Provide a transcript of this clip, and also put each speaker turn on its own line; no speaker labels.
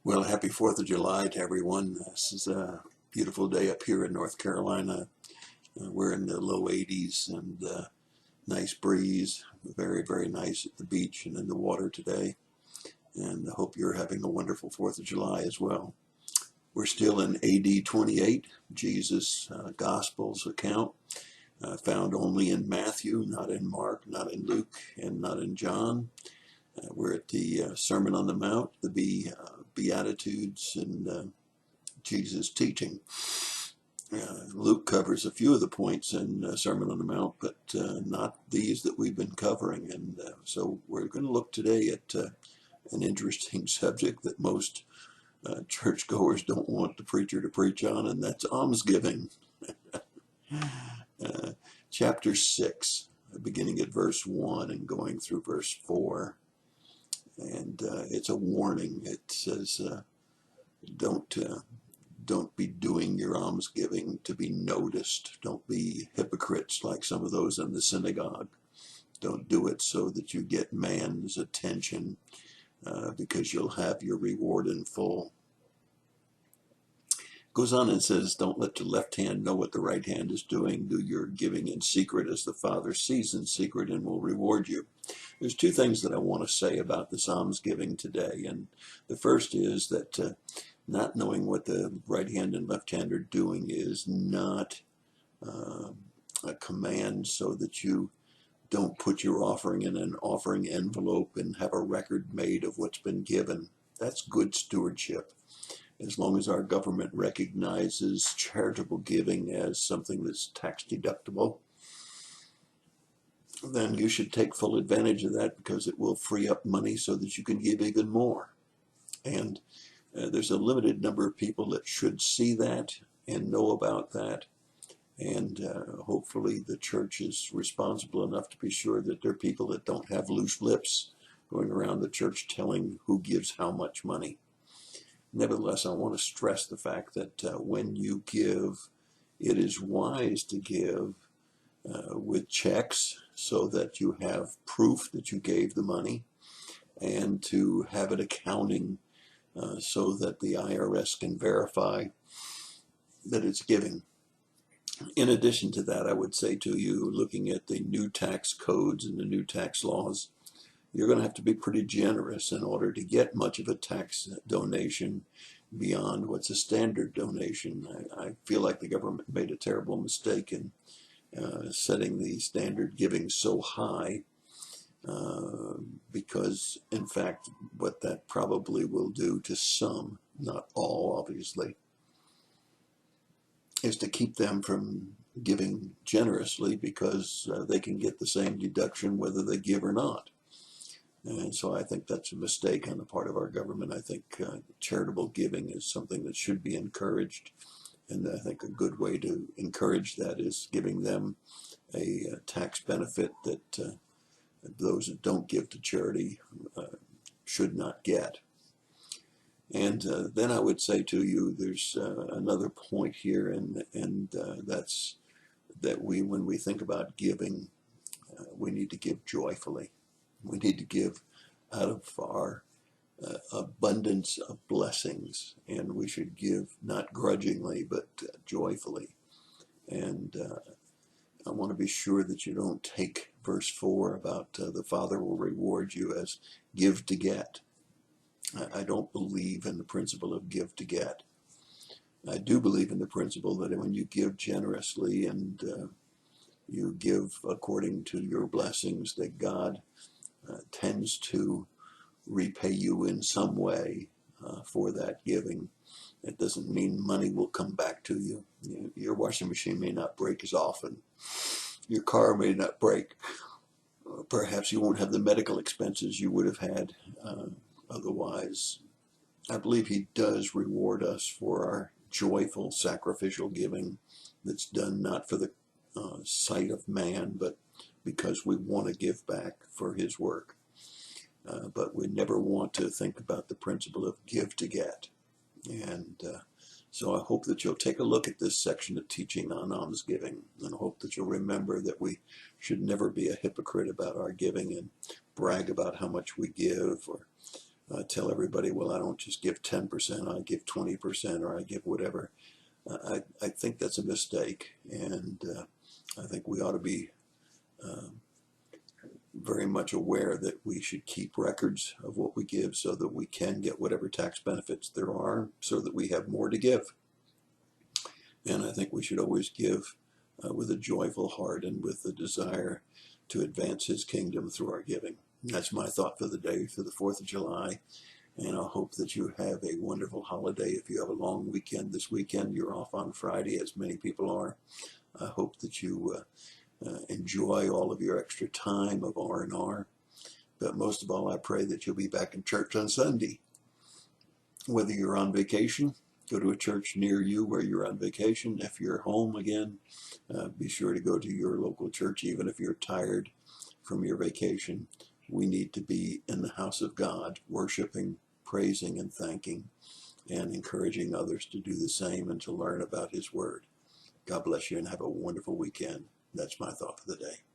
Well, happy 4th of July to everyone. This is a beautiful day up here in North Carolina. We're in the low 80s and nice breeze. Very, very nice at the beach and in the water today. And I hope you're having a wonderful 4th of July as well. We're still in AD 28, Jesus' Gospels account, found only in Matthew, not in Mark, not in Luke, and not in John. We're at the Sermon on the Mount, the Beatitudes, and Jesus' teaching. Luke covers a few of the points in Sermon on the Mount, but not these that we've been covering. And so we're going to look today at an interesting subject that most churchgoers don't want the preacher to preach on, and that's almsgiving. Chapter 6, beginning at verse 1 and going through verse 4. And it's a warning. It says, don't be doing your almsgiving to be noticed. Don't be hypocrites like some of those in the synagogue. Don't do it so that you get man's attention, because you'll have your reward in full. Goes on and says, don't let your left hand know what the right hand is doing. Do your giving in secret as the Father sees in secret and will reward you. There's two things that I want to say about this almsgiving today. And the first is that not knowing what the right hand and left hand are doing is not a command so that you don't put your offering in an offering envelope and have a record made of what's been given. That's good stewardship. As long as our government recognizes charitable giving as something that's tax deductible, then you should take full advantage of that, because it will free up money so that you can give even more. And there's a limited number of people that should see that and know about that. And hopefully the church is responsible enough to be sure that there are people that don't have loose lips going around the church telling who gives how much money. Nevertheless, I want to stress the fact that when you give, it is wise to give with checks so that you have proof that you gave the money, and to have it accounting so that the IRS can verify that it's giving. In addition to that, I would say to you, looking at the new tax codes and the new tax laws, you're going to have to be pretty generous in order to get much of a tax donation beyond what's a standard donation. I feel like the government made a terrible mistake in setting the standard giving so high, because, in fact, what that probably will do to some, not all obviously, is to keep them from giving generously, because they can get the same deduction whether they give or not. And so I think that's a mistake on the part of our government. I think charitable giving is something that should be encouraged. And I think a good way to encourage that is giving them a tax benefit that those that don't give to charity should not get. And then I would say to you, there's another point here, and that's that when we think about giving, we need to give joyfully. We need to give out of our abundance of blessings, and we should give not grudgingly, but joyfully. And I want to be sure that you don't take verse 4 about the Father will reward you as give to get. I don't believe in the principle of give to get. I do believe in the principle that when you give generously and you give according to your blessings, that God tends to repay you in some way for that giving. It doesn't mean money will come back to you. Your washing machine may not break as often. Your car may not break. Perhaps you won't have the medical expenses you would have had otherwise. I believe He does reward us for our joyful sacrificial giving that's done not for the sight of man, but because we want to give back for His work. But we never want to think about the principle of give to get. And so I hope that you'll take a look at this section of teaching on almsgiving, and I hope that you'll remember that we should never be a hypocrite about our giving and brag about how much we give, or tell everybody, well, I don't just give 10%, I give 20%, or I give whatever. I think that's a mistake, and I think we ought to be very much aware that we should keep records of what we give so that we can get whatever tax benefits there are, so that we have more to give. And I think we should always give with a joyful heart and with the desire to advance His kingdom through our giving. And that's my thought for the day, for the 4th of July. And I hope that you have a wonderful holiday. If you have a long weekend this weekend, you're off on Friday, as many people are. I hope that you enjoy all of your extra time of R&R. But most of all, I pray that you'll be back in church on Sunday. Whether you're on vacation, go to a church near you where you're on vacation. If you're home again, be sure to go to your local church, even if you're tired from your vacation. We need to be in the house of God, worshiping, praising, and thanking, and encouraging others to do the same and to learn about His Word. God bless you and have a wonderful weekend. That's my thought for the day.